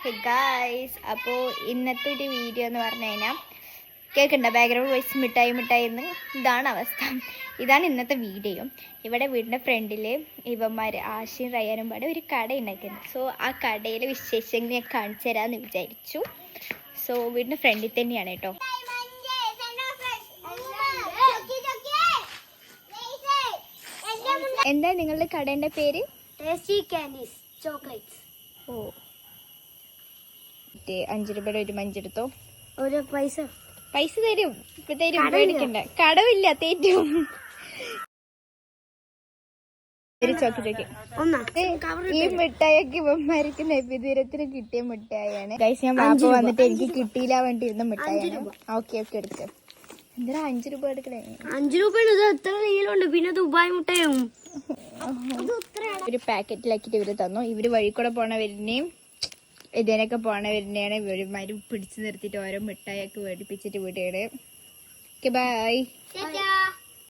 Hey guys, അപ്പോൾ ഇന്നത്തെ ഒരു വീഡിയോ എന്ന് പറഞ്ഞു കഴിഞ്ഞാൽ കേൾക്കണ്ട ബാക്ക്ഗ്രൗണ്ട് വോയിസ് മിഠായി എന്ന് ഇതാണ് അവസ്ഥ. ഇതാണ് ഇന്നത്തെ വീഡിയോ. ഇവിടെ വീടിൻ്റെ ഫ്രണ്ടിൽ ഇവന്മാർ ആശയും റയ്യാനും പാടെ ഒരു കട ഉണ്ടാക്കിയിരുന്നു. സോ ആ കടയിലെ വിശേഷങ്ങൾ ഞാൻ കാണിച്ചു തരാമെന്ന് വിചാരിച്ചു. സോ വീടിൻ്റെ ഫ്രണ്ടിൽ തന്നെയാണ് കേട്ടോ. എന്താ നിങ്ങളുടെ കടേൻ്റെ പേര്? Tasty candies chocolates. ഓ, 5 രൂപയുടെ ഒരു മഞ്ചെടുത്തോ. ഒരു പൈസ തരും. ഇപ്പൊ തരും, പേടിക്കണ്ട. കടവില്ല, തേറ്റും. ഒരു ചോക്ലേറ്റ്. ഈ മിഠായിയൊക്കെ ഇവന്മാർക്ക് നബിദിനത്തിന് കിട്ടിയ മിഠായിയാണ്. ഗൈസ്, ഞാൻ വാപ്പ വന്നിട്ട് എനിക്ക് കിട്ടിയില്ല വേണ്ടിയിരുന്ന മിഠായിയാണ്. ഓക്കെ എടുക്ക. എന്തിനാ 5 രൂപ എടുക്കണേ? 5 രൂപ എത്ര നീളമുണ്ട്. പിന്നെ ദുബായ് മുട്ടയും ഒരു പാക്കറ്റിലാക്കിട്ട് ഇവര് തന്നു. ഇവര് വഴി കൂടെ പോണവരിനെയും ഇതിനൊക്കെ പോണവരിനെയാണ് ഇവരുമാര് പിടിച്ചു നിർത്തിയിട്ട് ഓരോ മിഠായിയൊക്കെ മേടിപ്പിച്ചിട്ട് വിടുകയാണ്. ബൈ.